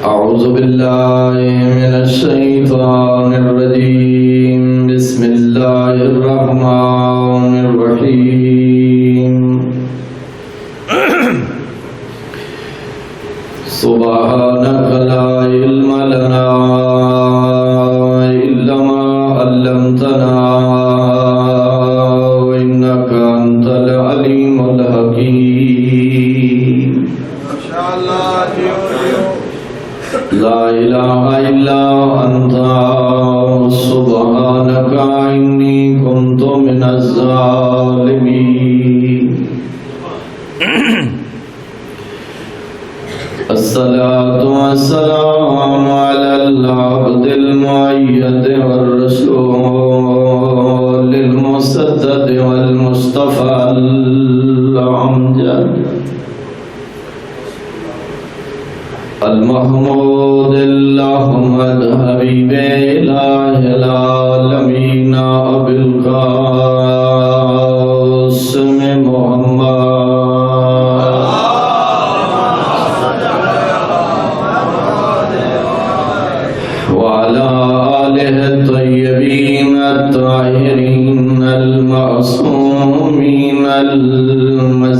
أعوذ بالله من الشيطان الرجيم بسم الله الرحمن الرحيم سبحانك لا علم لنا إلا ما علمتنا إنك أنت العليم الحكيم لا إله إلا أنت سبحانك إني كنت من الظالمين الصلاة والسلام على العبد المؤيد والرسول المسدد والمصطفى الأمجد المحمود الأحمد حبيب إله العالمين أبي القاسم محمد وعلى آله الطيبين الطاهرين المعصومين المظلومين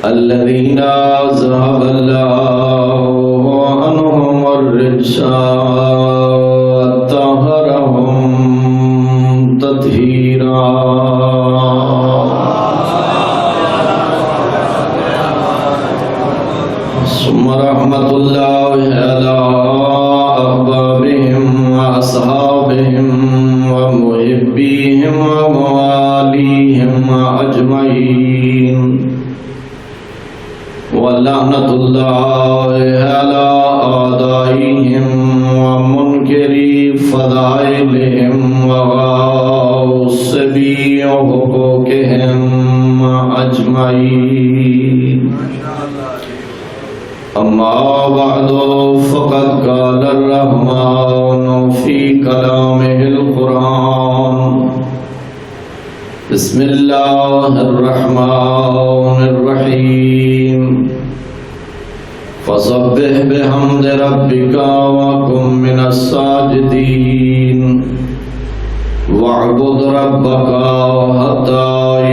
الذين ذهب الله عنهم الرجس وطهرهم تطهيرا ثم رحمة الله على أحبابهم وأصحابهم ومحبيهم ومواليهم أجمعين ولعنة الله على أعدائهم ومنكري فضائلهم وغاصبي حقوقهم أجمعين أما بعد فقد قال الرحمن في كلامه القرآن بسم الله الرحمن الرحيم فسبح بحمد ربك وكن من الساجدين واعبد ربك حتى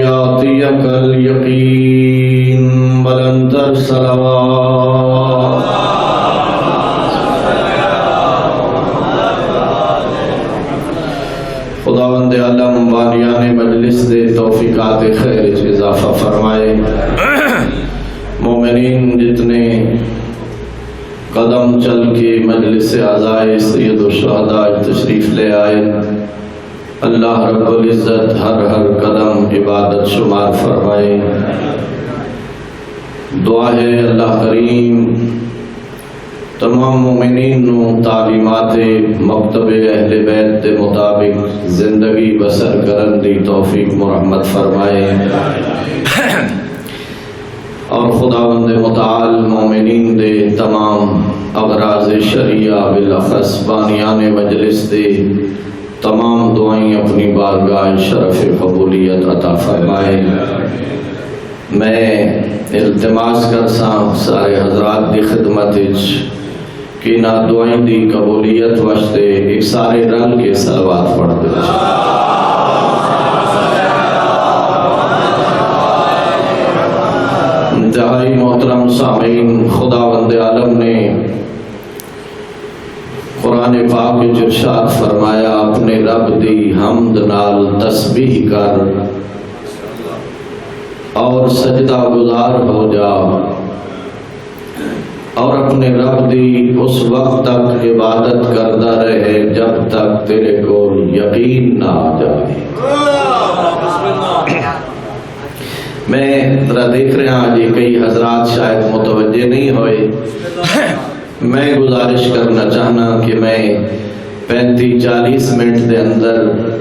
يأتيك اليقين بلند الصلوات خداوند عالم بانیان مجلس دے توفیقات خیر اضافہ فرمائے مومنین جتنے قدم چل کے مجلس اعزائے سید الشہداء تشریف لے آئے اللہ رب العزت ہر قدم عبادت شمار فرمائے دعا ہے اللہ کریم تمام مومنین نو تعلیمات مکتب اہل بیت دے مطابق زندگی بسر کرن دی توفیق مرحمت فرمائے اور خداوند متعال مومنین دے تمام اغراض شریعہ بالاخص بانیان مجلس دے تمام دعائیں اپنی بارگاہ شرف قبولیت عطا فرمائے۔ میں التماس کرساں سارے حضرات دی خدمت کہ نہ دعائیں دی قبولیت واسطے ایک سارے رنگ کے صلوات پڑھ دے۔ انتہائی محترم سامعین، خداوند عالم نے قرآن پاک وچ ارشاد فرمایا اپنے رب دی حمد نال تسبیح کر اور سجدہ گزار ہو جا اور اپنے رب دی اس وقت تک عبادت کرتا رہے جب تک تیرے کو یقین نہ آ جائے۔ میں ذرا دیکھ رہا ہوں جی کئی حضرات شاید متوجہ نہیں ہوئے، میں گزارش کرنا چاہنا کہ میں 35-40 منٹ دے اندر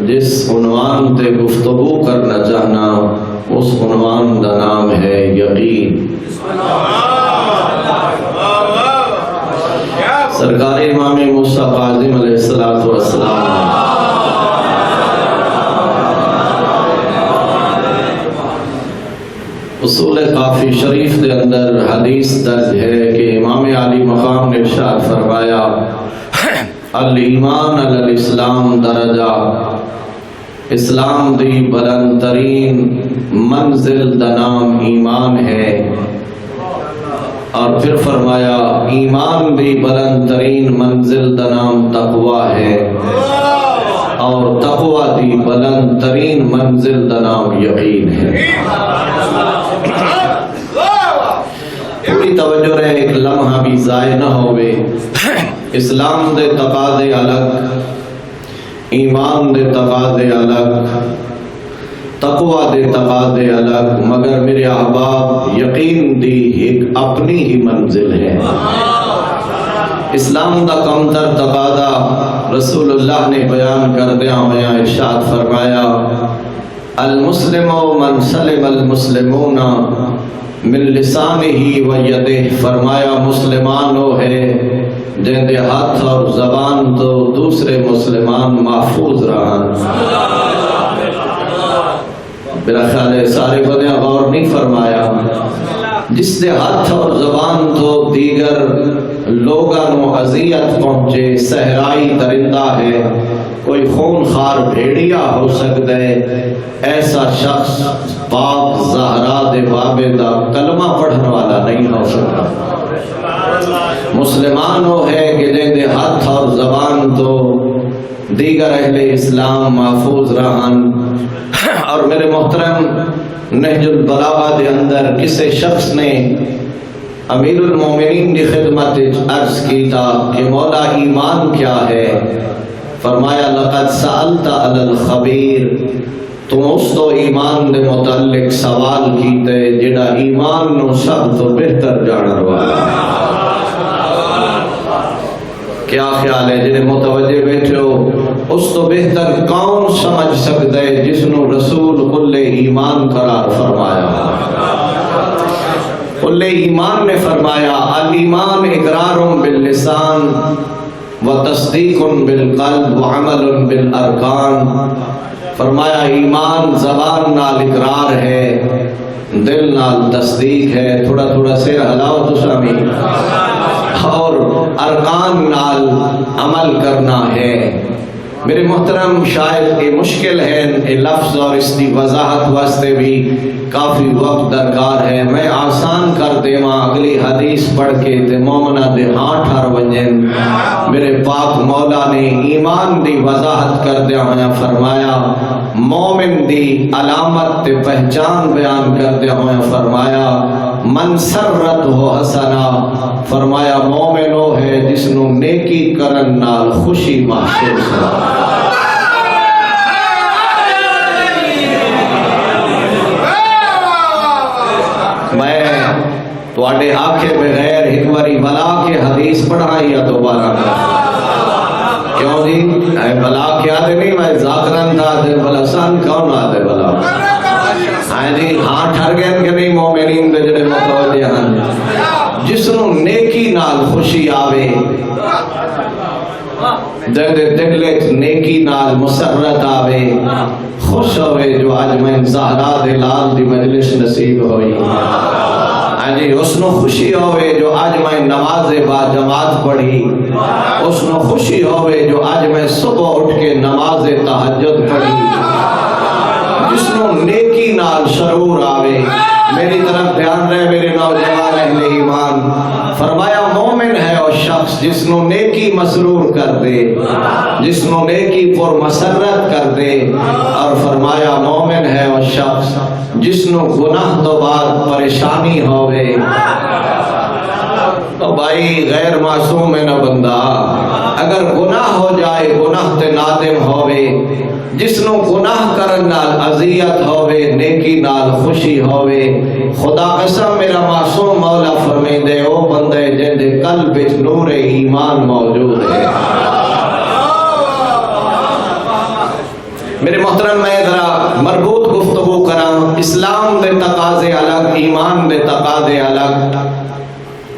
جس عنوان تے گفتگو کرنا چاہنا اس عنوان دا نام ہے یقین۔ سرکار امام موسیٰ کاظم علیہ السلام اصول کافی شریف دے اندر حدیث درج ہے کہ امام علی مقام نے ارشاد فرمایا الایمان علی الاسلام درجہ، اسلام دی بلند ترین منزل دا نام ایمان ہے، اور پھر فرمایا ایمان دی بلند ترین منزل دا نام تقوی ہے، اور تقوی دی بلند ترین منزل دا نام یقین ہے۔ پوری توجہ رہے، ایک لمحہ بھی ضائع نہ ہوئے۔ اسلام دے تقاضے الگ، ایمان دے تقاضے الگ، تقوی دے تقاضے الگ، مگر میرے احباب یقین دی ایک اپنی ہی منزل ہے۔ اسلام دا کمتر تقاضا رسول اللہ نے بیان کردیا ہویا ارشاد فرمایا المسلم من سلم المسلمون من لسانہ و یدہ، فرمایا مسلمان وہ ہے جن دے ہاتھ اور زبان تو دوسرے مسلمان محفوظ رہا۔ میرا خیال ہے سارے بندے غور نہیں فرمایا، جس دے ہاتھ اور زبان تو دیگر لوگوں اذیت پہنچے، صحرائی درندہ ہے، کوئی خون خار بھیڑیا ہو سکتا ہے، ایسا شخص پاک زہرا دے بابے دا کلمہ پڑھنے والا نہیں ہو سکتا۔ مسلمان وہ ہے کہ جن دے ہاتھ اور زبان تو دیگر اہل اسلام محفوظ رہن۔ اور میرے محترم نہج البلاغہ دے اندر کسی شخص نے امیر المومنین کی خدمت عرض کی تھا کہ مولا ایمان کیا ہے؟ فرمایا لقد سألت علی الخبیر، تم اس تو ایمان دے متعلق سوال کیتے جڑا ایمان نو سب تو بہتر جانر والا۔ کیا خیال ہے جنہیں متوجہ بیٹھے ہو، اس تو بہتر کون سمجھ سکتا ہے جس نو رسول قل ایمان قرار فرمایا؟ قل ایمان نے فرمایا الایمان اقرار باللسان و تصدیق بالقلب و عمل بالارکان، فرمایا ایمان زبان نال اقرار ہے، دل نال تصدیق ہے، تھوڑا تھوڑا سر ہلاؤ تو سامی، اور ارکان نال عمل کرنا ہے۔ میرے محترم شاید یہ مشکل ہے یہ لفظ اور اس کی وضاحت واسطے بھی کافی وقت درکار ہے، میں آسان کر دے ماں اگلی حدیث پڑھ کے تے مومنہ دے ہاں ٹھار ونجن۔ میرے پاک مولا نے ایمان دی وضاحت کر دیا ہویا فرمایا مومن دی علامت تے پہچان بیان کر دیا ہویا فرمایا من سرت ہو حسنا، فرمایا مومن وہ ہے جس نو نیکی کرن نال خوشی محسوس ہو۔ میں تواڈے آکھے بغیر ایک باری بلا کے حدیث پڑھائی یا دوبارہ کیوں جی؟ اے بلا کیا دے نہیں، میں ذاکرن تھا دے بلا سان کون آدھے بلا؟ ہاں جی ہاں ٹھر گئے کہ نہیں مومنین دے جڑے متوجہ ہیں، جس نو نیکی نال خوشی آوے، دے دلے نیکی نال مسرت آوے، خوش ہوئے جو آج میں زہرا دے لال دی مجلس نصیب ہوئی، ہاں جی اس نو خوشی ہوئے جو آج میں نماز با جماعت پڑھی، اس نو خوشی ہوئے جو آج میں صبح اٹھ کے نماز تہجد پڑھی، جس نو نیکی نال سرور آوے۔ میری طرف دھیان رہے میرے نوجوان اہل ایمان، فرمایا مومن ہے اور شخص جس نو نیکی مسرور کر دے، جس نو نیکی پر مسرت کر دے، اور فرمایا مومن ہے اور شخص جس نو گناہ تو بعد پریشانی ہوئے۔ تو بھائی غیر معصوم ہے نہ بندہ، اگر گناہ ہو جائے گناہ تے نادم ہوئے، جس نو گناہ کرن نال اذیت ہوئے نیکی نال خوشی ہوئے، خدا قسم میرا معصوم مولا فرمیندے او بندے جن دے قلب وچ نور ایمان موجود ہے۔ میرے محترم میں ذرا مربوط گفتگو کراں، اسلام دے تقاضے الگ، ایمان دے تقاضے الگ،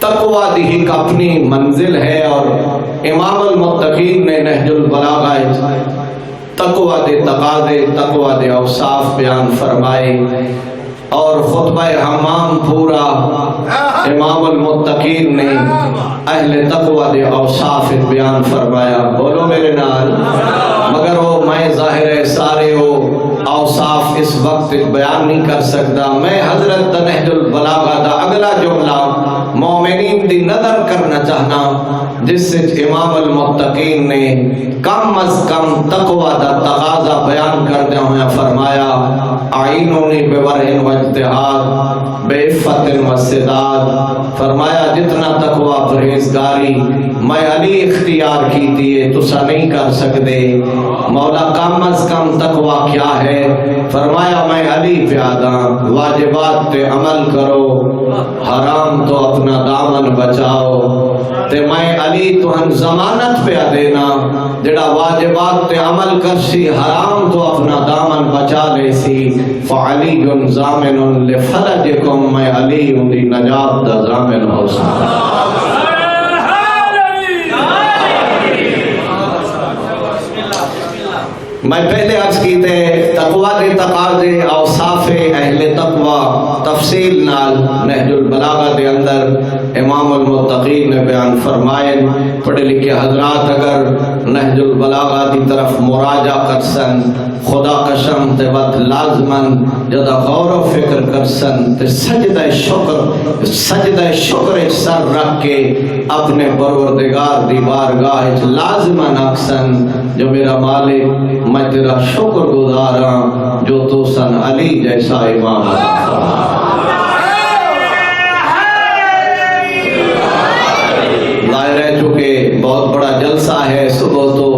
تقوی دی ایک اپنی منزل ہے، اور امام المتقین نے نہج البلاغہ تقوی دے تقاضے، تقوی دے اوصاف بیان فرمائے۔ اور خطبہ حمام پورا امام المتقین نے اہل تقوی دے اوصاف بیان فرمایا. بولو میرے نال. مگر وہ میں ظاہر سارے وہ اوصاف اس وقت بیان نہیں کر سکتا. میں حضرت نہج البلاغہ دا اگلا جملہ مومنین دی نظر کرنا چاہنا جس سے امام المتقین نے کم از کم تقوی دا تقاضا بیان کردے ہوئے فرمایا اعینونی بورع و اجتہاد بعفت و سداد. فرمایا جتنا تقوی پرہیزگاری میں علی اختیار کی دیے تسا نہیں کر سکتے. مولا کم از کم تقوی کیا ہے؟ فرمایا میں علی پیادا واجبات تے عمل کرو حرام تو اپنا دامن بچاؤ. تے میں علی تو ہن ضمانت پہ دینا جڑا واجبات تے عمل کرسی حرام تو اپنا دامن بچا لے سی. فعلی ضامن لفرجکم میں علی دی نجات دا ضامن ہو سکتا. میں پہلے عرض کیتے تقوی دے تقاضے اوصاف اہل تقوی تفصیل نال نہج البلاغہ دے اندر امام المتقین نے بیان فرمائے. پڑھے لکھے حضرات اگر نہج البلاغہ دی طرف مراجعہ کرسن خدا قسم تے وقت لازمن جدا غور و فکر کرسن تے سجدہ شکر سر رکھ کے اپنے پروردگار دی بارگاہ لازمن اکسن جو میرا مالک میں تیرا شکر گزار ہوں جو تو سن علی جیسا امام ظاہر ہے. چونکہ بہت بڑا جلسہ ہے صبح تو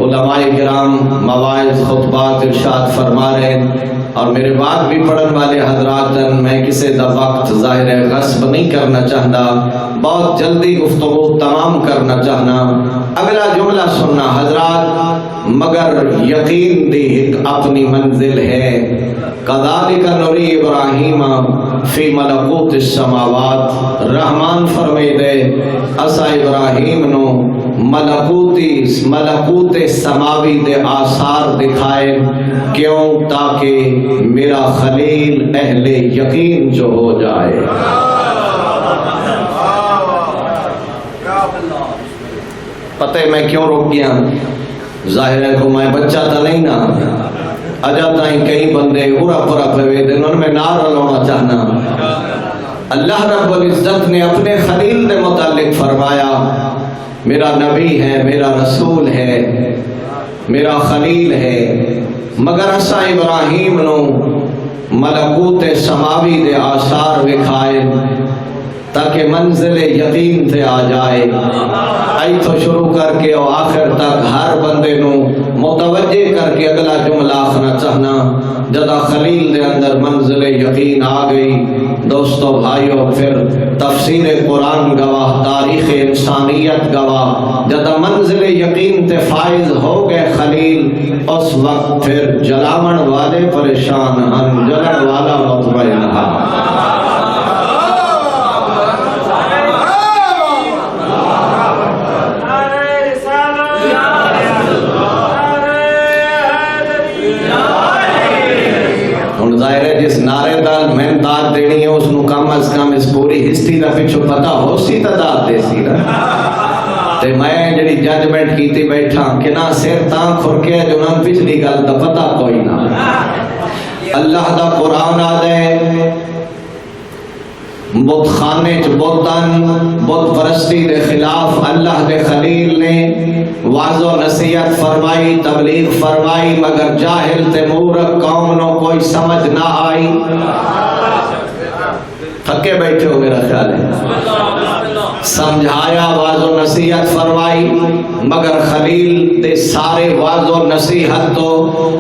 علماء کرام مواعظ خطبات ارشاد فرما رہے ہیں اور میرے بعد بھی پڑھن والے حضرات میں کسی دا وقت ظاہر ہے غصب نہیں کرنا چاہتا. بہت جلدی گفتگو تمام کرنا چاہنا. اگلا جملہ سننا حضرات مگر یقین دی ایک اپنی منزل ہے. کذالک نری ابراہیم فی ملکوت السماوات. رحمان فرمائے دے اسا ابراہیم نو ملکوت سماوی دے آثار دکھائے. کیوں؟ تاکہ میرا خلیل اہل یقین جو ہو جائے. پتہ ہے میں کیوں رک گیا؟ ظاہر ہے کو میں بچہ تو نہیں نا اجا تائیں کئی بندے پورا پورا پوے دن ان میں نار لونا چاہنا. اللہ رب العزت نے اپنے خلیل نے متعلق فرمایا میرا نبی ہے، میرا رسول ہے، میرا خلیل ہے. مگر اسا ابراہیم نو ملکوت سماوی دے آثار وکھائے تاکہ منزل یقین تے آ جائے. آئی تو شروع کر کے اور آخر تک ہر بندے نو متوجہ کر کے اگلا جملہ آخنا چاہنا جدا خلیل دے اندر منزل یقین آ گئی. دوستو بھائیو پھر تفسیر قرآن گواہ، تاریخ انسانیت گواہ، جدا منزل یقین تے فائز ہو گئے خلیل اس وقت پھر جلاون والے پریشان ہن جلن والا مطمئن ہن. جس نعرے دال میں داد دینی ہے اس نو کم از کم اس پوری ہسٹری دا پچھو پتہ ہو سی تا داد دے سی نا. تے میں جڑی ججمنٹ کیتی بیٹھا کہ نہ سر تاں کھرکے جو نہ پچھلی گل دا پتہ کوئی نہ. اللہ دا قرآن آ دے بت خانے چ بتن بت پرستی دے خلاف اللہ دے خلیل نے واض و نصیحت فرمائی، تبلیغ فرمائی، مگر جاہل تے مورخ قوم نو کوئی سمجھ نہ آئی. تھکے بیٹھے ہو میرا خیال ہے. سمجھایا، واض و نصیحت فرمائی، مگر خلیل تے سارے واض و نصیحت تو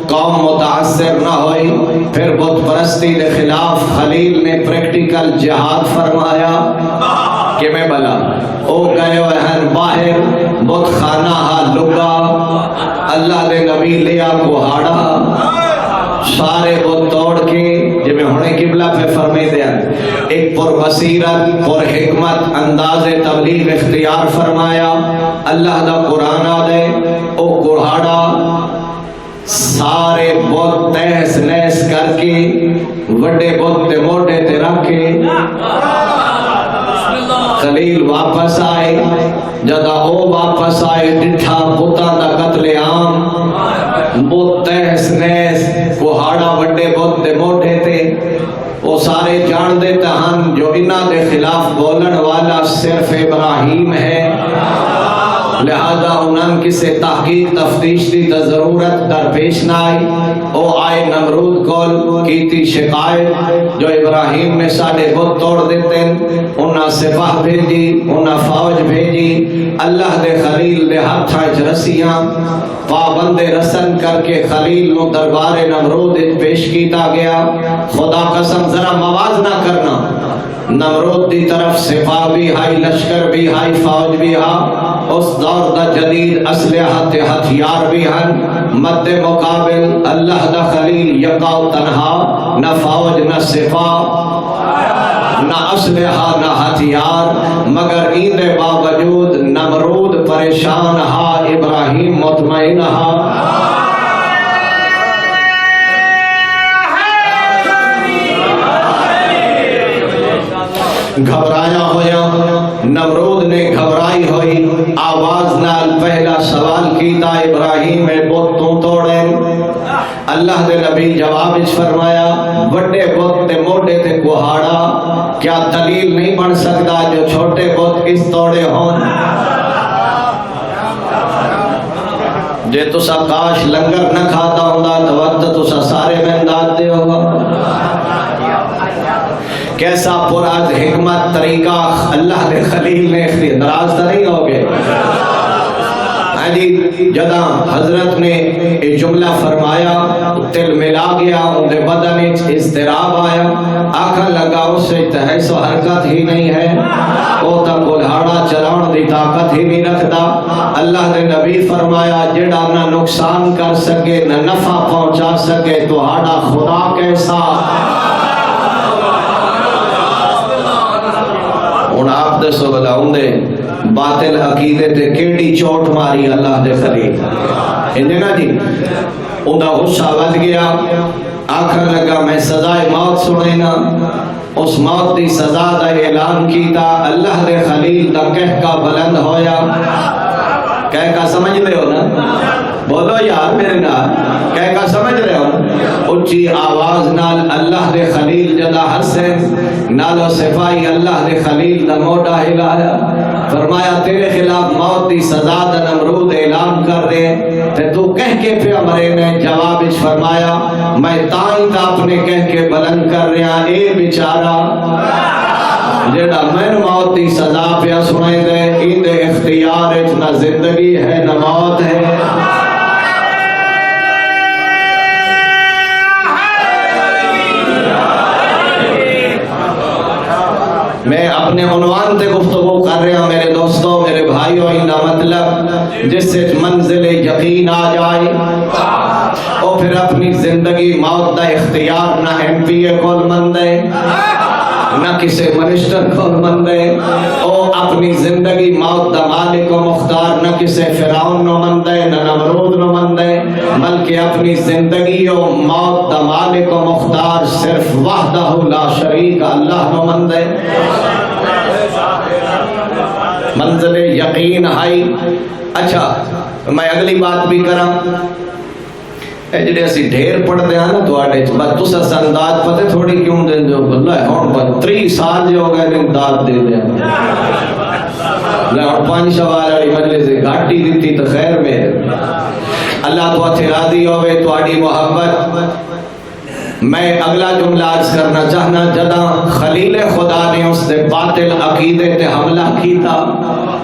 قوم متاثر نہ ہوئی. پھر بت پرستی دے خلاف خلیل نے پریکٹیکل جہاد فرمایا کہ میں بلا او گئے وہن باہر بت خانہ ہا لگا اللہ دے نبی لیا کوہاڑا سارے بت توڑ کے جی میں ہونے قبلہ پہ فرمائے دیا ایک پر بصیرت پر حکمت انداز تبلیغ اختیار فرمایا. اللہ دا قرآن دے او کوہاڑا سارے بت تہس نہس کر کے وڈے بت تے موڈے تے رکھے خلیل واپس آئے جدا او واپس آئے ڈٹھا بتاں دا قتل عام بت تہس نہس کوہاڑا وڈے بت تے موڈے تے وہ سارے جان دیتا ہن جو انہاں دے خلاف بولن والا صرف ابراہیم ہے لہذا انہاں کسے تحقیق تفتیش دی تا ضرورت درپیش نہ آئی او آئے نمرود کول کیتی شکایت جو ابراہیم میں ساڑے بت توڑ دیتے انہاں سپاہ بھیجی انہاں فوج بھیجی اللہ دے خلیل دے ہتھاں وچ رسیاں پابند رسن کر کے خلیل نو دربار نمرود پیش کیتا گیا خدا قسم ذرا موازنہ کرنا نمرود دی طرف سپاہ بھی ہائی لشکر بھی ہائی فوج بھی ہا اس دور دا جدید اسلحہ تے ہتھیار بھی ہن مد مقابل اللہ دا خلیل یکا و تنہا نہ فوج نہ سپاہ نہ اسلحہ نہ ہتھیار مگر این دے باوجود نمرود پریشان ہا ابراہیم مطمئن ہا گھبرایا ہویا نمرود نے گھبرائی ہوئی آواز نال پہلا سوال کیتا ابراہیم میں بت تو توڑے اللہ دے نبی جواب اس فرمایا بڑے بت تے موڈے تے کوہاڑا کیا دلیل نہیں بن سکتا جو چھوٹے بت اس توڑے ہون جے تسا کاش لنگر نہ کھاتا ہوندا تو وقت تسا سارے میں امداد دے ہوگا کیسا پراز حکمت طریقہ اللہ دے خلیل نے ناراض تو نہیں ہوگے جدا حضرت نے ایک جملہ فرمایا دل ملا گیا ان دے بدن اضطراب آیا آنکھیں لگا اس سے تحس و حرکت ہی نہیں ہے وہ تک گلہاڑا چلاؤن دی طاقت ہی نہیں رکھتا اللہ دے نبی فرمایا جڑا نہ نقصان کر سکے نہ نفع پہنچا سکے تو ہاڑا خدا کیسا ان آپ دے سو بلا اندے باطل عقیدے تے کیڑی چوٹ ماری اللہ دے خلیل اندے نا جی اندہ غصہ ود گیا آخر لگا میں سزائے موت سنینا اس موت دی سزا دا اعلان کیتا اللہ دے خلیل دا کہہ کا بلند ہویا کہہ کا سمجھ رہے ہو نا بولو یار میرے نال کہہ کا سمجھ رہے ہو اچھی آواز نال اللہ دے خلیل جدا حسن نالو صفائی اللہ دے خلیل دا موڈا ہلایا فرمایا تیرے خلاف موت دی سزا دا نمرود اعلان کر دے تے تو کہہ کے پہ مرے نے جواب اچھ فرمایا میں تائیں تا اپنے کہہ کے بلند کر رہا اے بیچارہ جڑا میں موت دی سزا پہ سنائیں دے ان دے اختیار نہ زندگی ہے نہ موت ہے میں اپنے عنوان تے گفتگو کر رہا ہوں میرے دوستوں میرے بھائیوں ان کا مطلب جس سے منزل یقین آ جائے اور پھر اپنی زندگی موت دا اختیار نہ ایم پی اے کول مندے نہ کسی منسٹر کول مندے اور اپنی زندگی موت دا مالک و مختار نہ کسی فرعون نو مندے نہ نمرود نو مندے بلکہ اپنی زندگی و موت دا مالک و مختار صرف وحدہ لا شریک اللہ نو مندے منزل یقین آئی اچھا میں اگلی بات بھی کرا جڑے اسی ڈھیر پڑھتے ہیں نا تو آٹے بس تسا سنداد پتے تھوڑی کیوں دیں جو اللہ ہون پر 3 سال جو گئے دیں داد دے دیں اللہ ہون 5 سوال آڑی مجلس گھاٹی دیتی تو خیر میں اللہ تو اتھے راضی ہوئے تو آڑی محبت میں اگلا جملہ عرض کرنا چاہنا جدا خلیل خدا نے اس دے باطل عقیدے تے حملہ کیتا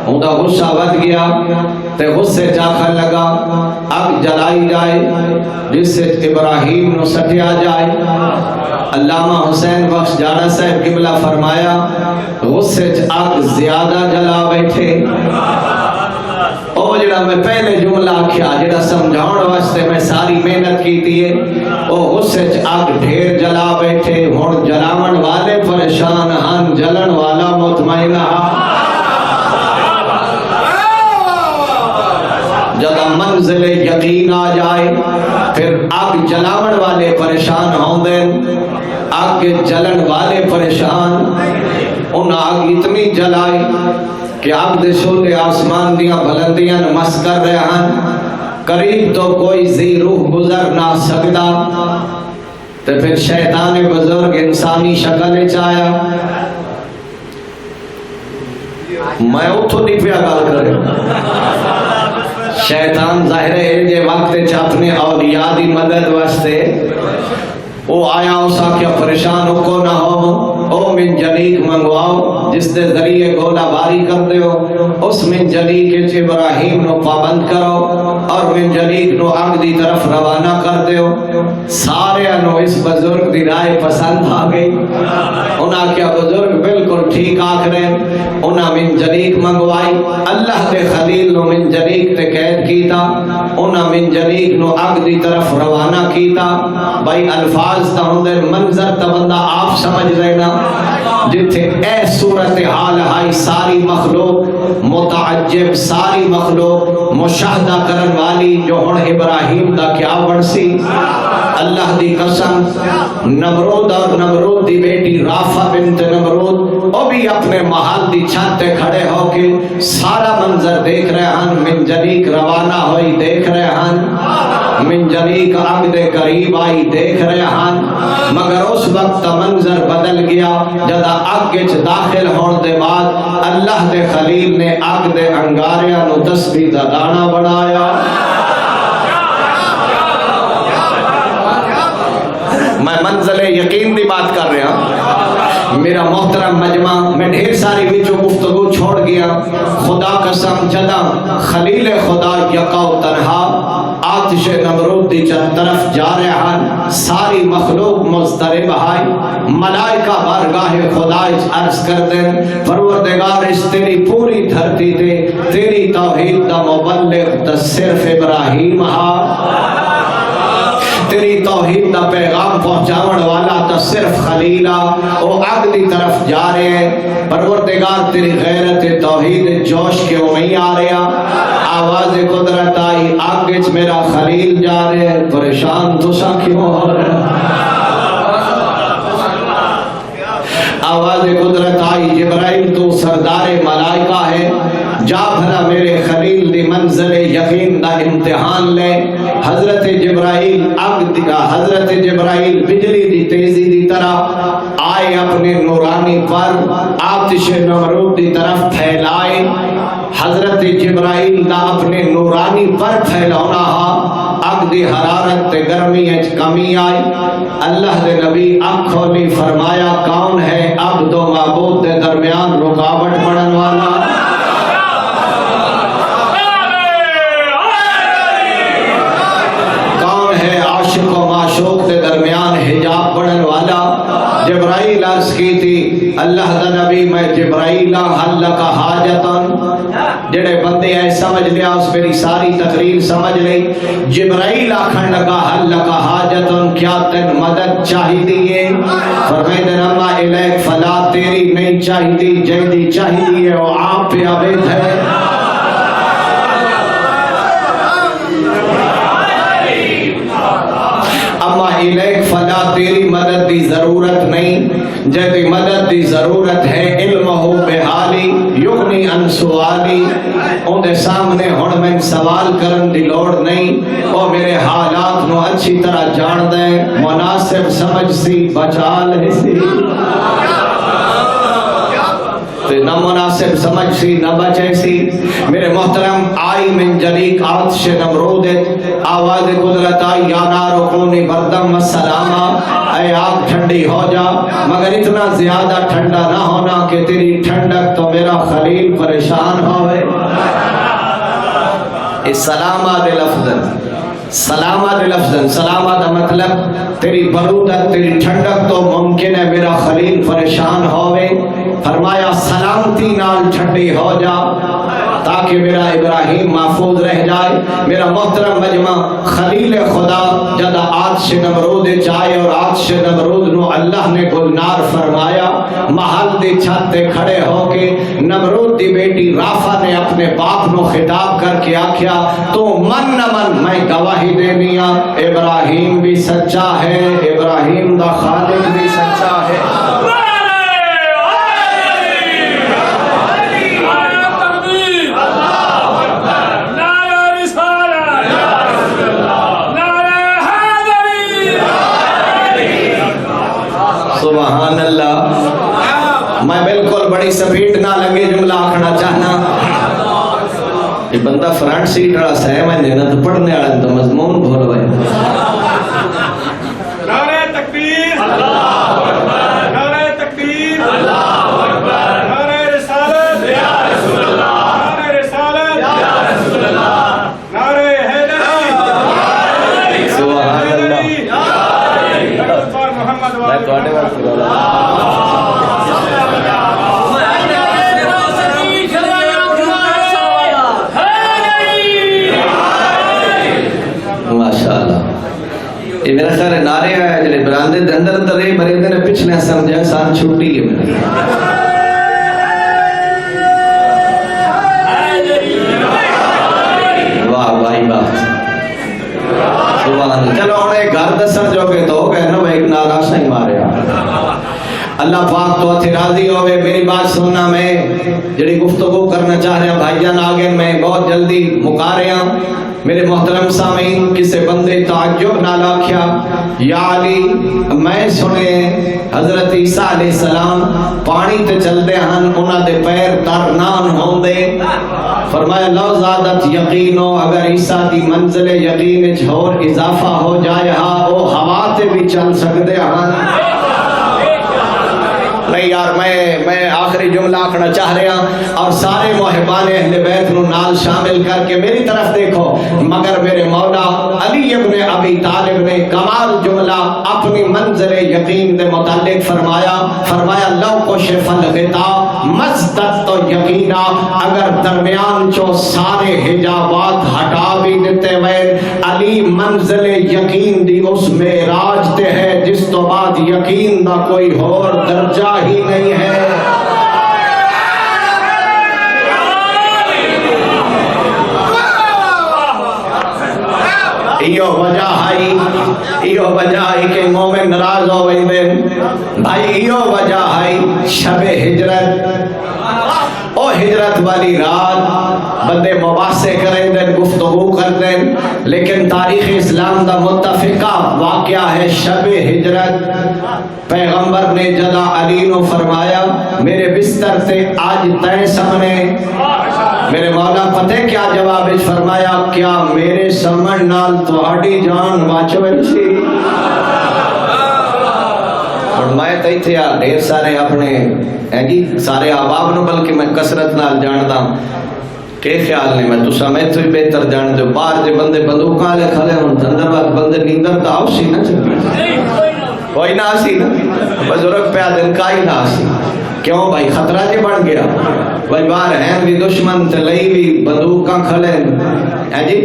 اندہ غصہ ود گیا تے غصے چاکھا لگا اب جلائی جائے جس سے ابراہیم نو سٹیا جائے علامہ حسین بخش جانا صاحب قبلہ فرمایا غصے آگ زیادہ جلا بیٹھے او جڑا میں پہلے جملہ کیا جڑا سمجھاؤں واسطے میں ساری محنت کی تھی او غصے آگ ڈھیر جلا بیٹھے ہون جلاون والے پریشان ہن جلن والا مطمئن جب منزل یقین آ جائے پریشان ان آگ اتنی جلائی کہ آگ دے شولے آسمان دیاں بلندیاں مس کر رہے ہیں، قریب تو کوئی ذی روح گزر نہ سکتا۔ تو پھر شیطان بزرگ انسانی شکل چایا، میں اتھو نہیں پیا گل کرے، شیطان ظاہر ہے جے وقت اپنے اولیاء دی مدد واسطے وہ آیا اسا کیا پریشان کو نہ ہو، او من جلیق منگواؤ جس دے ذریعے گولا باری کر دے ہو، اس من جلیق ابراہیم نو پابند کرو اور من جلیق نو آگ دی طرف روانہ کر دے ہو۔ سارے انو اس بزرگ دی رائے پسند آ گئی، انہاں کیا بزرگ بالکل ٹھیک آکھ رہے ہیں۔ انہاں من جلیق منگوائی، اللہ دے خلیل نو من جلیق تے قید کیتا، انہاں من جلیق نو آگ دی طرف روانہ کیتا۔ بھائی الفاظ تا ہوندے منظر تا بندہ آپ سمجھ رہے نا، جتھے اے صورتحال ہائی ساری مخلوق متعجب، ساری مخلوق مشاہدہ کرن والی جو ہن ابراہیم دا کیا ورسی۔ اللہ دی قسم نمرود اور نمرود دی بیٹی رافع بنت نمرود وہ بھی اپنے محل دی چھت تے کھڑے ہو کے سارا منظر دیکھ رہے ہیں، من جلیق روانہ ہوئی دیکھ رہے ہیں، من جلیق آگ دے قریب آئی دیکھ رہے ہیں، مگر اس وقت منظر بدل گیا جب آگ وچ داخل ہون دے بعد اللہ دے خلیل نے آگ دے انگاریاں نو تسبیح دا دانا بنایا۔ میں منزل یقین دی بات کر رہا ہوں، میرا محترم مجمع میں ڈھیر ساری وچوں گفتگو چھوڑ گیا۔ خدا قسم جدا خلیل خدا یکا و تنہا آتش نمرود دی طرف جا رہے ہیں، ساری مخلوق مضطرب ہے، ملائکہ بارگاہ خدا عرض کر دیں پروردگار اس تیری پوری دھرتی تے تیری توحید دا مبلغ تا صرف ابراہیم ہا، تیری توحید دا پیغام پہنچاون والا تا صرف خلیلہ، او آگ دی طرف جا رہے ہیں۔ پروردگار تیری غیرت توحید جوش کے وہیں آ رہا، آواز قدرت آئی آگ وچ میرا خلیل جا رہے ہیں، پریشان تو سا کیوں ہو رہے ہیں؟ آواز قدرت آئی جبرائیل تو سردار ملائکہ ہے، جا بھلا میرے خلیل دی منزل یقین دا امتحان لے۔ حضرت جبرائیل حضرت جبرائیل بجلی دی تیزی دی طرح آئے، اپنے نورانی پر آتش نمرود دی طرف پھیلائے۔ حضرت جبرائیل دا اپنے نورانی پر پھیلاونا آگ دی حرارت تے گرمی اچ کمی آئی۔ اللہ دے نبی آنکھ کھولی، فرمایا کون ہے عبد و معبود دے درمیان رکاوٹ بنن والا؟ کون ہے عاشق و معشوق دے درمیان حجاب بنن والا؟ جبرائیل عرض کی تھی اللہ دا نبی میں جبرائیل حل لک حاجتن، جڑے بندے ہیں سمجھ لیا اس میری ساری تقریر سمجھ لئی۔ جبرائیل آکھن لگا حل لک حاجتن، کیا تن مدد چاہی دیئے؟ فرمائے دن اما الیک فلا، تیری نہیں چاہی دی، جیدی چاہی دیئے وہ آپ پہ عبید ہے۔ اما الیک فلا، تیری مدد دی ضرورت نہیں، جیدی مدد دی ضرورت ہے علمہو بحالی یغنی عن سوالی، ان دے سامنے ہن میں سوال کرن دی لوڑ نہیں، او میرے حالات نو اچھی طرح جان دے، مناسب سمجھ سی بچا لے سی، نہ مناسب سمجھ سی نہ بچے سی۔ میرے محترم آئی من جلیق آتش نمرود، آواز قدرت آئی یا نار کونی بردم والسلامہ، اے آگ ٹھنڈی ہو جا، مگر اتنا زیادہ ٹھنڈا نہ ہونا کہ تیری ٹھنڈک تو میرا خلیل پریشان ہوئے۔ اس سلامہ دے لفظن، سلامہ دے لفظن، سلامہ دا مطلب تیری برودت تیری ٹھنڈک تو ممکن ہے میرا خلیل پریشان ہوئے۔ فرمایا سلامتی نال ٹھنڈی ہو جا تاکہ میرا ابراہیم محفوظ رہ جائے۔ میرا محترم مجمع خلیل خدا جد آتش نمرود چائے اور آتش نمرود نو اللہ نے گلنار فرمایا، محل دی چھت تے کھڑے ہو کے نمرود دی بیٹی رافع نے اپنے باپ نو خطاب کر کے آکھیا تو من نہ من میں گواہی دینیا ابراہیم بھی سچا ہے، ابراہیم دا خالق بھی سچا ہے۔ میں بالکل بڑی سپیڈ نہ لگے جملہ آکھنا چاہنا یہ بندہ فرنٹ سیٹ رہا سہم ہے دینا تو پڑھنے آڑا تو مضمون بھول بھائی نعرہ تکبیر اللہ اکبر نعرہ تکبیر اللہ اکبر نعرہ رسالت یا رسول اللہ نعرہ رسالت یا رسول اللہ نعرہ حیدری سبحان اللہ محمد میں تواڈے واسطے یہ میرا خیال ہے نعرے ہے جلے براندے دے اندر اندر رہے مرے نے پچھلے سمجھا سان چھوٹی ہے میرے واہ بھائی واہ سبحان چلو ہن ایک گھر دسن جو کہ تو ہو گئے نا ایک نعرہ سہی ماریا اللہ پاک تو اتھے راضی ہوئے میری بات سننا میں جڑی گفتگو کرنا چاہ رہے ہیں بھائی جان آگے میں بہت جلدی مکا رہے ہیں میرے محترم سامعین کسے بندے تعجب نہ لاکھیا یا علی میں سنے حضرت عیسیٰ علیہ السلام پانی تے چلدے ہن انہاں دے پیر ترنان ہوندے فرمایا لو زادت یقینو اگر عیسیٰ دی منزل یقین وچ ہور اضافہ ہو جائے ہاں او ہوا تے بھی چل سکدے ہن نہیں یار میں آخری جملہ آکھنا چاہ رہا ہوں اور سارے محبان اہل بیت نو نال شامل کر کے میری طرف دیکھو مگر میرے مولا علی ابن ابی طالب نے کمال جملہ اپنی منزل یقین دے متعلق فرمایا لو کشف الغطاء مزدت تو یقینا اگر درمیان چو سارے حجابات ہٹا بھی دیتے ہوئے علی منزل یقین دی اس معراج تے ہے جس تو بعد یقین دا کوئی اور درجہ ہی نہیں ہے ایو وجہ ہے کہ مومن ناراض ہو گئے بھائی ایو وجہ ہے شب ہجرت او ہجرت والی رات بندے مباحثے کریں دن گفتگو کر دن لیکن تاریخ اسلام دا متفقہ واقعہ ہے شب ہجرت پیغمبر نے جدا علی نو فرمایا میرے بستر سے آج تے سامنے میرے مولا پتہ کیا جواب فرمایا کیا میرے سمن نال تہاڈی جان واچوئی سی اور میں تے تھے ڈھیر سارے اپنے جی سارے احباب نو بلکہ میں کثرت نال جاندا کہ خیال نہیں میں تساں میں تو بہتر جان دے باہر دے بندے بندوقاں لے کھڑے ہون اندر بعد بندے نیندر دا اوسی نہ چل کوئی نہ سی بزرگ پہ دن کا ہی نہ سی کیوں بھائی خطرہ جی بڑھ گیا بھائی باہر ہیں بھی دشمن تے لئی بھی بندوقاں کھڑے ہیں جی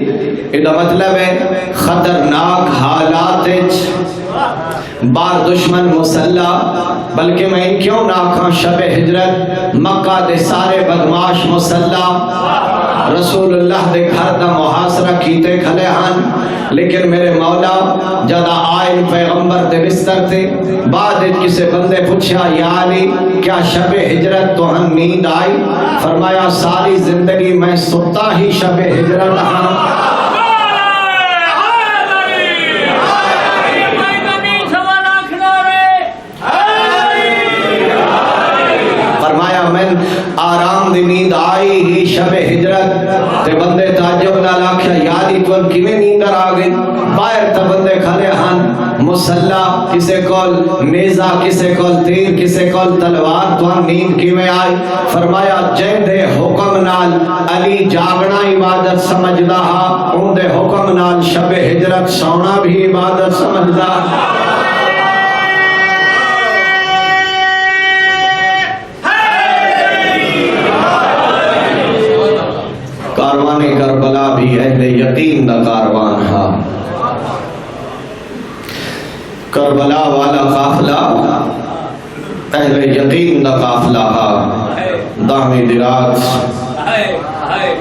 یہ مطلب ہے خطرناک حالات بار دشمن مسلح بلکہ میں کیوں نہ آکھاں شب ہجرت مکہ دے سارے بدماش مسلح رسول اللہ دے گھر دا محاصرہ کیتے کھلے ہن لیکن میرے مولا جدا آئے پیغمبر دے بستر تھے بعد کسے بندے پوچھا یا علی کیا شب ہجرت تو ہن نیند آئی فرمایا ساری زندگی میں ستا ہی شب ہجرت ہاں آرام دی نیند آئی ہی شب ہجرت تے بندے تعجب نہ لاکھیا یادی تو کیویں نیندر آ گئی باہر تے بندے کھڑے ہن مسلح کسے کول نیزہ کسے کول تیر کسے کول تلوار تو نیند کیویں آئی فرمایا جیندے حکم نال علی جاگنا عبادت سمجھدا ہا اون دے حکم نال شب ہجرت سونا بھی عبادت سمجھدا کاروان کربلا بھی اہل یقین دا کاروان ہا کربلا والا قافلہ اہل یقین دا قافلہ ہا دامی دراز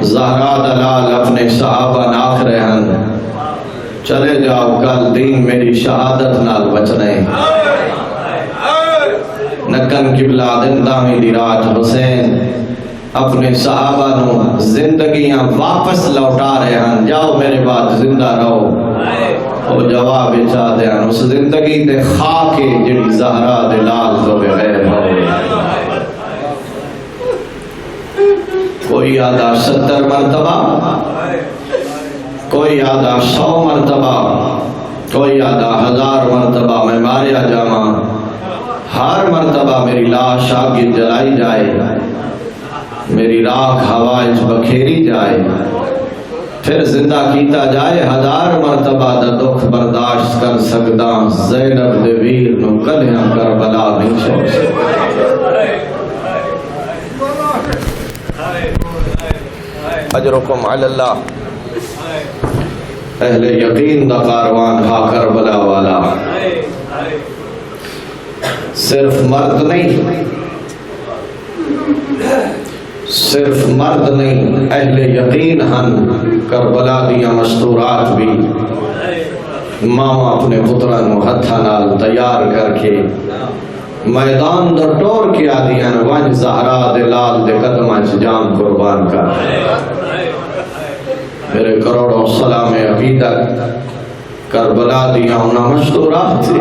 زہرا دلال اپنے صحابہ ناکھ رہے ہیں چلے جاؤ کل دین میری شہادت نال بچنے نکن قبلہ دن دامی دراز حسین اپنے صحابہ نو زندگیاں واپس لوٹا رہے ہیں جاؤ میرے بعد زندہ رہو وہ جواب چاہ دے ہیں اس زندگی دے خاکے جڑی زہرا دلال تو بغیر ہو کوئی آدھا 70 مرتبہ، کوئی آدھا 100 مرتبہ، کوئی آدھا 1000 مرتبہ میں ماریا جاواں، ہر مرتبہ میری لاش آگے جلائی جائے، میری راکھ ہوائج بکھیری جائے، پھر زندہ کیتا جائے، 1000 مرتبہ دا دکھ برداشت کر سکدا، زینب دے ویر نو کلیاں کربلا نہیں چھوڑ سکدا۔ اجرکم علی اللہ، اہل یقین دا کاروان ہا کربلا والا، صرف مرد نہیں، صرف مرد نہیں، اہل یقین ہن کربلا دیا مستورات بھی ماں اپنے پتران ہتھاں نال تیار کر کے میدان در ٹور کے آدیاں ونج زہرا دے لال دے قدماں چ جان قربان کر۔ میرے کروڑوں سلام عقیدت کربلا دیا انہاں مستورات تھی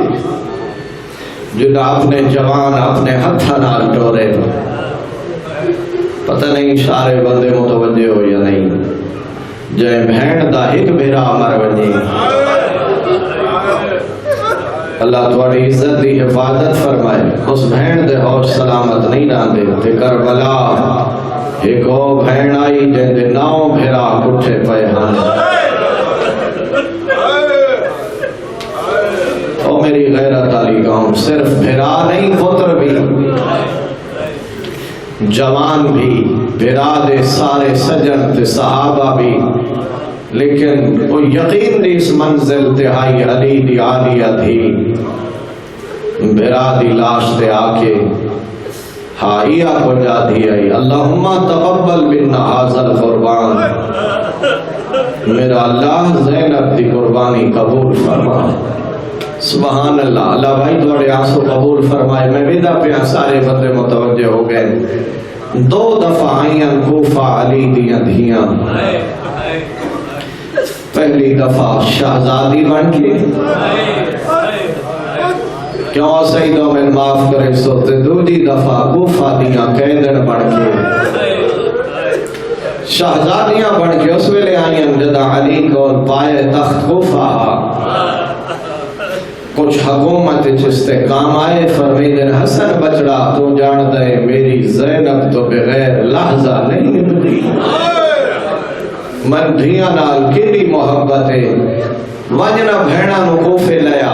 جنہاں اپنے جوان اپنے ہتھاں نال ٹورے، پتہ نہیں سارے بندے متوجہ ہو یا نہیں، جے بہن دا ایک میرا مر ونجی، اللہ تواڈی عزت دی حفاظت فرمائے، اس بہن دے ہوش سلامت نہیں رہندے تے کربلا ایک او بہن آئی جن دے 9 بھیرا کٹھے پئے ہن۔ او میری غیرت علی قوم، صرف بھیرا نہیں پتر بھی، جوان بھی، بھیرا دے سارے سجن تے صحابہ بھی، لیکن وہ یقین دی اس منزل تہائی علی دی عالیہ تھی، بھیرا دی لاش تے آکے ہائیہ کو جا دی آئی، اللہم تقبل منا ھذا القربان، میرا اللہ زینب دی قربانی قبول فرما۔ سبحان اللہ، اللہ بھائی توڑے آنسو قبول فرمائے۔ میں ویدہ پہ سارے بندے متوجہ ہو گئے، 2 دفعہ آئیاں کوفہ علی دیاں دھیاں، پہلی دفعہ شہزادی بن کے، کیوں سیدوں میں معاف کرے سوتے، دوسری دفعہ کوفہ دیاں قیدن بن کے، شہزادیاں بن کے اس ویلے آئیاں جدا علی کو پائے تخت کوفہ، کچھ حکومت جستے کام آئے، فرمیدن حسن بچڑا تو جان دے میری زینب تو بغیر لحظہ نہیں نبدی، من دھیاں نال کیلی محبت ہے، وجنا بھیڑا نو کوفے لیا،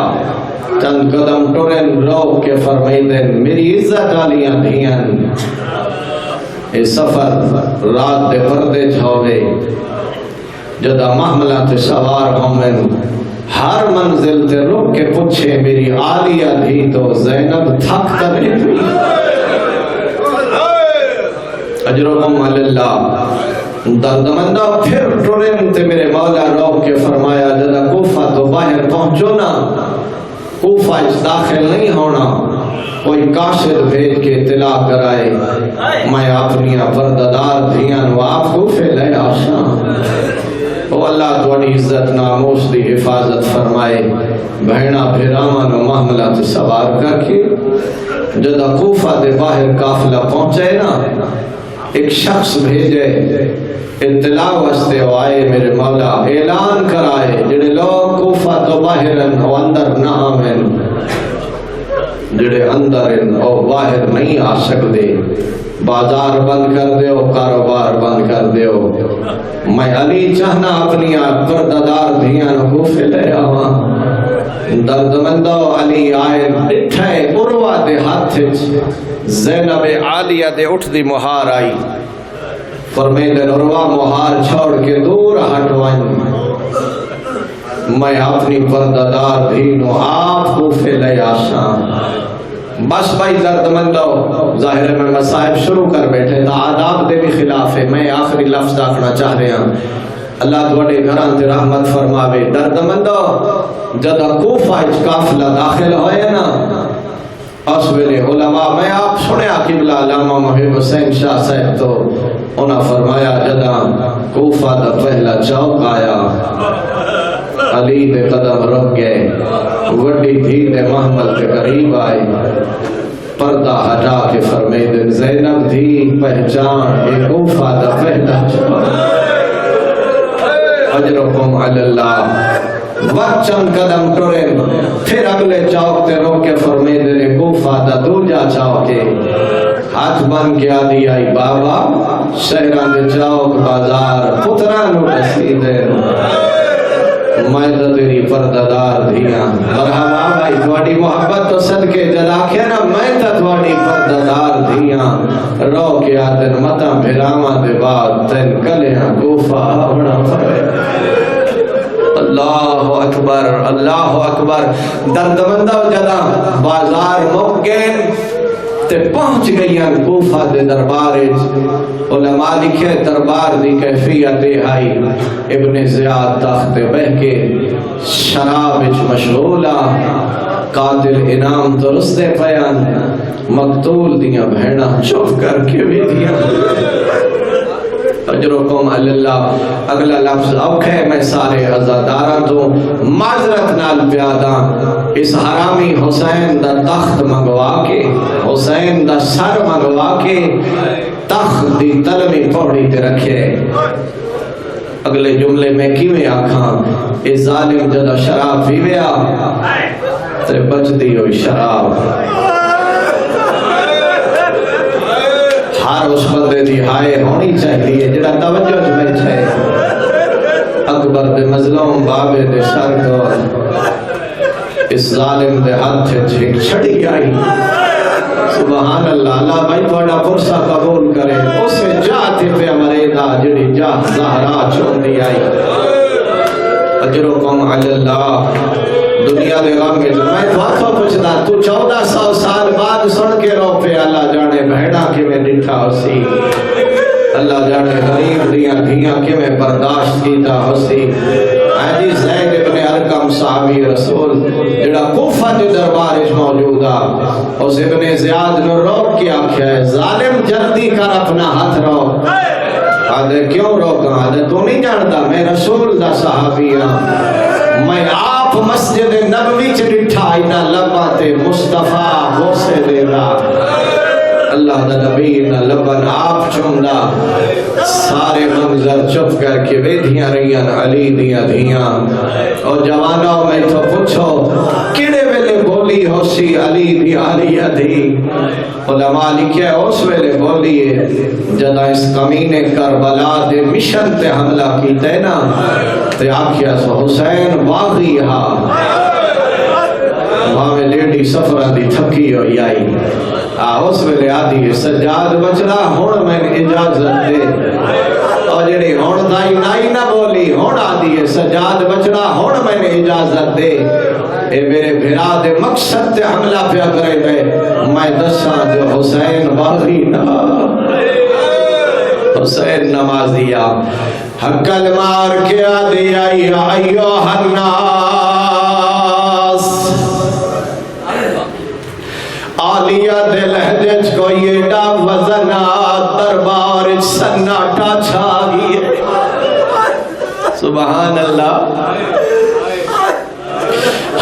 چند قدم ٹورن روک کے فرمیدن میری عزت آلیاں دھیاں، اے سفر رات دے پردے چھوڑے، جدا محملہ تے سوار ہومن، ہر منزل تے رک کے پوچھے میری عالیہ دھی تو زینب تھک تبھی تھی۔ اجرکم علی اللہ، دردمندہ پھر ٹرین تے میرے مولا روک کے فرمایا جدا کوفہ تو باہر پہنچو نا، کوفہ اس داخل نہیں ہونا، کوئی کاشد بھیج کے اطلاع کرائے میں اپنی پرددار دھیاں و آپ کوفے لے آشاں۔ او اللہ توڑی عزت ناموس دی حفاظت فرمائے، بہنا بھیرامان و محملات سوار کر کے جدا کوفہ دے باہر قافلہ پہنچے نا، ایک شخص بھیجے اطلاع واسطے آئے، میرے مولا اعلان کرائے جڑے لوگ کوفہ تو باہرن او اندر نہ آمین، جڑے اندرن او باہر نہیں آ سکتے، بازار بند کر دیو، کاروبار بند کر دیو، میں علی چاہنا اپنی پرددار دھیاں کوفے لے آواں۔ دردمندہ علی آئے اٹھائے، عروہ دے ہاتھ زینب عالیہ دے اٹھ دی مہار آئی، فرمیدن عروہ مہار چھوڑ کے دور ہٹوائیں، میں اپنی پرددار دھینوں آپ کوفے لے آشاں۔ بس بھائی دردمندو، ظاہر میں مصائب شروع کر بیٹھے تھا، آداب دے بھی خلاف ہے، میں آخری لفظ آکھنا چاہ رہے ہیں، اللہ توڑے گھران تے رحمت فرماوے۔ دردمندو جدا کوفہ اچ قافلہ داخل ہوئے نا، اس ویلے علماء میں آپ سنیا قبلہ علامہ محب حسین شاہ صاحب تو انہاں فرمایا جدا کوفہ دا پہلا چوک آیا، علی دے قدم رک گئے، وڈی دھی دے محمل کے قریب آئے، پردہ ہٹا کے فرمیدن زینب دھی پہچان، اے کوفہ دا پہلا اللہ وقت چند قدم ٹرے پھر اگلے چوک تے روک کے فرمے دے کوفہ دا دوجا چوکے ہاتھ بن کے آدھی آئی بابا شہران دے چوک بازار پترانو کسی دے میں تو تیری پردادار دھیاں مرحبا بھائی تھوڑی محبت تو صدقے جدا کیا نا میں تو تھوڑی پردادار دھیاں رو کے آدن متا بھراما دے بعد تین کلیاں کوفہ آونا پڑے اللہ اکبر اللہ اکبر دردمندہ جدا بازار موکین تے پہنچ گئیاں کوفہ دے دربار علماء لکھے دربار دی کیفیت آئی ابن زیاد تخت بہ کے شراب مشغولا قاتل انعام درستے پیان مقتول دیاں بہنا چپ کر کے بھی دیاں اجرکم اللہ اگلا لفظ اوکھے میں سارے عزاداراں تو معذرت نال پیاداں اس حرامی حسین دا تخت منگوا کے حسین دا سر منگوا کے تخت دی تلوی پوڑی تے رکھے اگلے جملے میں کیویں آکھاں اے ظالم جدا شراب پیویا تے بچ دی ہوئی شراب ہر اس بندے دی ہائے ہونی چاہیے جڑا توجہ چ بیٹھے اکبر دے مظلوم بابے دے سر کو اس ظالم دے ہاتھ چھک چھڑی آئی سبحان اللہ اللہ بھائی تھوڑا پرسہ قبول کرے اسے جاتے پہ مریدہ جڑی جات زہرا چھوڑی آئی اجرکم علی اللہ دنیا دے رنگ میں بہتوں پوچھتا تو 1400 سال بعد سن کے رو پہ اللہ جانے بہڑا کے میں ڈٹھا ہوسی اللہ جانے غریب دیاں دھیاں کے میں برداشت کیتا ہوسی آجی زید ابن ارکم صحابی رسول جڑا کوفہ دے دربار اس موجودا اس ابن زیاد نے روک کیا ہے ظالم جلدی کر اپنا ہاتھ روک آدھے کیوں روکا آدھے تو نہیں جانتا میں رسول دا صحابی ہوں میں آپ مسجد نبوی چ ڈٹھا اینا لباتے مصطفیٰ بوسے دے گا اللہ دا نبی نا لبن آپ چوندا سارے منظر چپ کر کے بیدھیاں رہیاں علی دیاں دھیاں اور جوانوں میں تو پوچھو کیڑے ویلے بولی ہو سی علی دی علیہ دی علماء لکھے اس ویلے بولیے جدا اس کمینے کربلا دے مشن تے حملہ کی نا تے آکھیا سو حسین باغی ہا وہاں میں لیڈی سفرہ دی تھکی ہوئی آئی اس ویلے آدھی سجاد بچڑا ہون میں اجازت دے اور جڑی ہون دائی نائی نہ بولی ہون آدھی سجاد بچڑا ہون میں اجازت دے اے میرے بھرا دے مقصد تے حملہ پیا کرے گئے میں دساں جو حسین باغی نا حسین نمازیا حقل مار کے آدھی آئی ایوہ الناس آلیہ دے لہجج کو یہ ڈا وزنات دربار سناٹا چھا گئے سبحان اللہ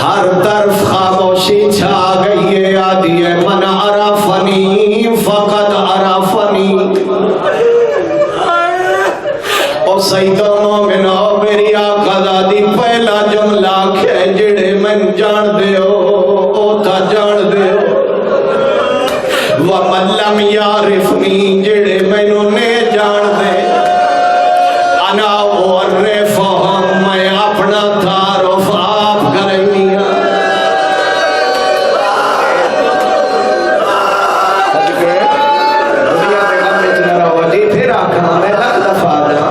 ہر طرف خاموشی چھا گئی ہے آدھی ہے من عرفنی فقط عرفنی او سید مومنو میری آقا دادی پہلا جملہ کھے جڑے من جان دے او تا جان دے وَمَن لَمْ يَعْرِفْنِي جڑے مینوں نے جان دے انا اعرفہم میں اپنا تعارف آپ کرنیاں دنیا دے غم وچ نہ رہو جی پھر آکھنا میں لکھ دفعہ دا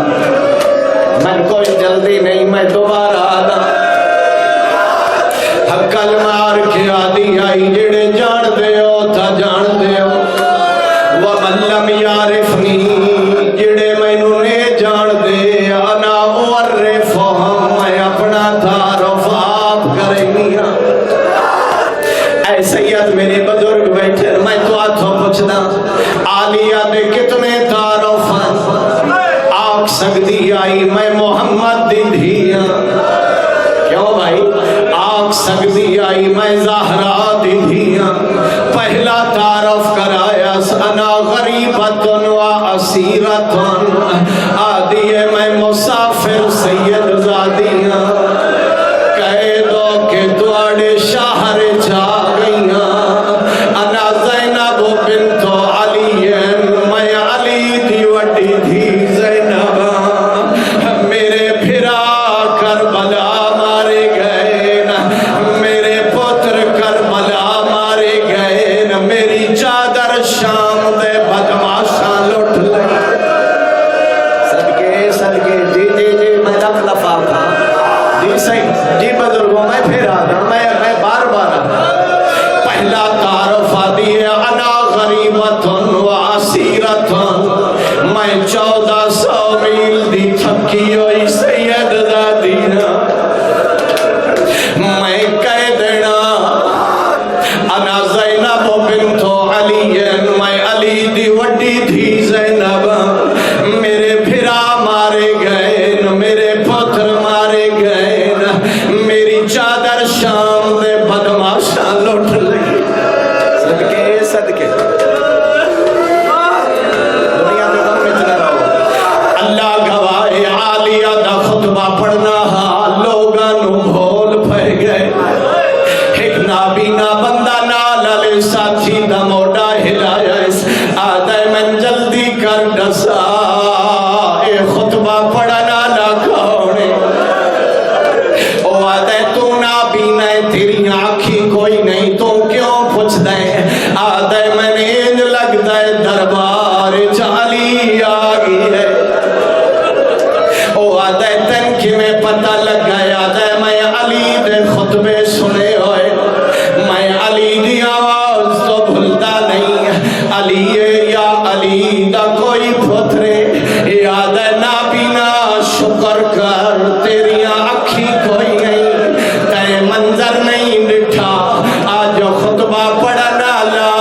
من کوئی جلدی نہیں میں دوبارہ آنا حقل مار کے آدھی آئی جڑے جان دے ہو تھا جان دے ہو وَمَن لَمْ يَعْرِفْنِي جڑے مینوں نے جان دے انا اعرفہم میں اپنا تعارف آپ کرنیاں اے سید میرے بزرگ بیٹھے میں تو آتھوں پوچھنا عالیہ دے کتنے تعارف آنکھ سکتی آئی میں محمد دی دھیاں کیوں بھائی آنکھ سکتی آئی میں زہرا دی دھیاں پہلا تعارف کرایا انا غریبتن و اسیرتن آدھی ہے میں مسافر سید زادیاں میں 1400 میل دی تھکی ہوئی سید دا دینا میں کہہ دینا انا زینب بنت علی میں علی دی وڈی تھی زینب میرے بھرا مارے گئے میرے پتر مارے گئے میری چادر شام دے بدماشاں لوٹ لگی صدقے صدقے دنیا میں غم میں نہ رہو اللہ گواہ عالیہ دا خطبہ پڑھنا لوگاں نو بھول پہ گئے ایک نابینا بندہ نال علی ساتھی دا موڑا ہلایا اس آدھے من جلدی کر ڈسا اے خطبہ پڑھنا نہ کھوڑے او آدھے تو نابینا تیری آنکھی کوئی نہیں تو کیوں پوچھ دے آدھے من انج لگ دے دربار چالی آگی ہے او آدھے تن کی میں پتہ لگ گیا آدھے میں علی دے خطبے سنے ہوئے میں علی دی آواز تو بھلتا نہیں علی یا علی دا کوئی پترے یاد ہے نابینا شکر کر تیری آنکھی کوئی نہیں تے منظر نہیں ڈٹھا آج خطبہ پڑھنا لا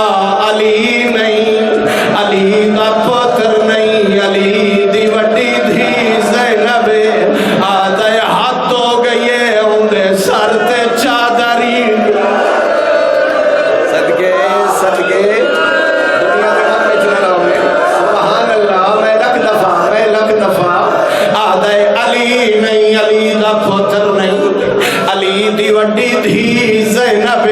علی نہیں علی دا پتر نہیں علی دی وڈی دھی زینب آدھے ہاتھ ہو گئے اندے سر تے چادری صدقے صدقے دنیا میں غم میں چلا رہا ہوں سبحان اللہ میں لکھ دفعہ آدھے علی نہیں علی دا پتر نہیں علی دی وڈی دھی زینب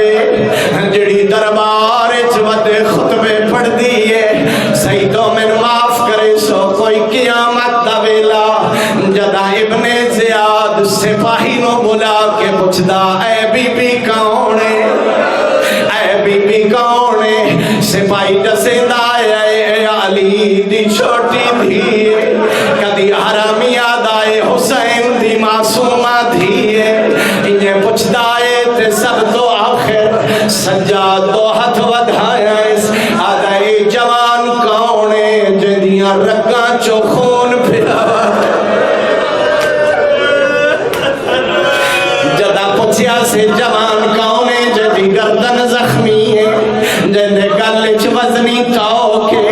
جڑی دربار ودے خطبے پڑھ دیئے سیدوں میں معاف کرے سو کوئی قیامت دا ویلا جدا ابن زیاد سپاہی نو بلا کے پوچھدا اے بی بی کون ہے اے بی بی کون ہے سپاہی دسیندا اے علی دی چھوٹی دھی کدی حرامی یاد آئے حسین دی معصومہ دھی انہیں پوچھدا اے تے سب تو آخر سجاد دو ہاتھ ودھایا اس آدھے جوان کون ہے جدیاں رگاں چو خون پھرا جدا پوچھیا سے جوان کون ہے جدی گردن زخمی ہے جدے گلچ وزنی تاؤ کے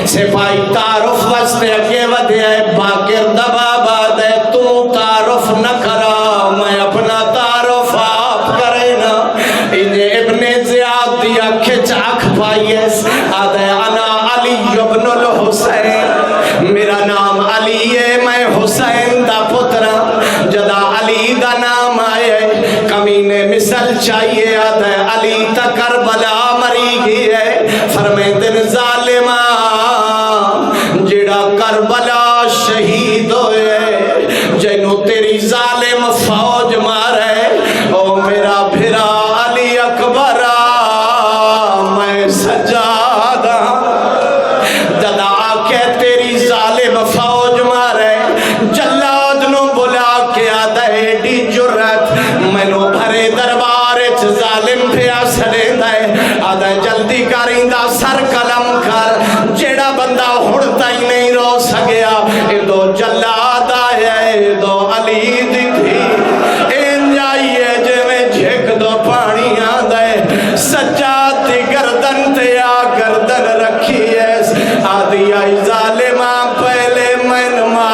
سپاہی تعارف وستے اگے ودے باقر دبابا دے تو تعارف نہ کرا میں اپنا تعارف آپ کرے نا انہیں ابن زیاد دیا کھچ آنکھ پائیس آدھے انا علی ابن الحسین میرا نام علی ہے میں حسین دا پترا جدا علی دا نام آئے کمینے مثل چاہیے آدھے علی تا کربلا مری گئی ہے فرمے دن ظالمہ جڑا کربلا شہید ہوئے جنو تیری ظالم فوج مارے او میرا بھرا علی اکبر میں سجادہ ددا کے تیری ظالم فوج مارے جلاد نو بلا کے آدھے ڈی جرت منو بھرے دربار ظالم پھیا سڑے دے آدھے جلدی کریندہ سر قلم کر جیڑا بندہ ہڑتا ہی نہیں رو سگیا دو جلاد آئے دو علی دی تھی ان جائیے جے میں جھک دو پانی آدھے سجاد دی گردن تیا گردن رکھی ہے آدھی آئی ظالمہ پہلے من مار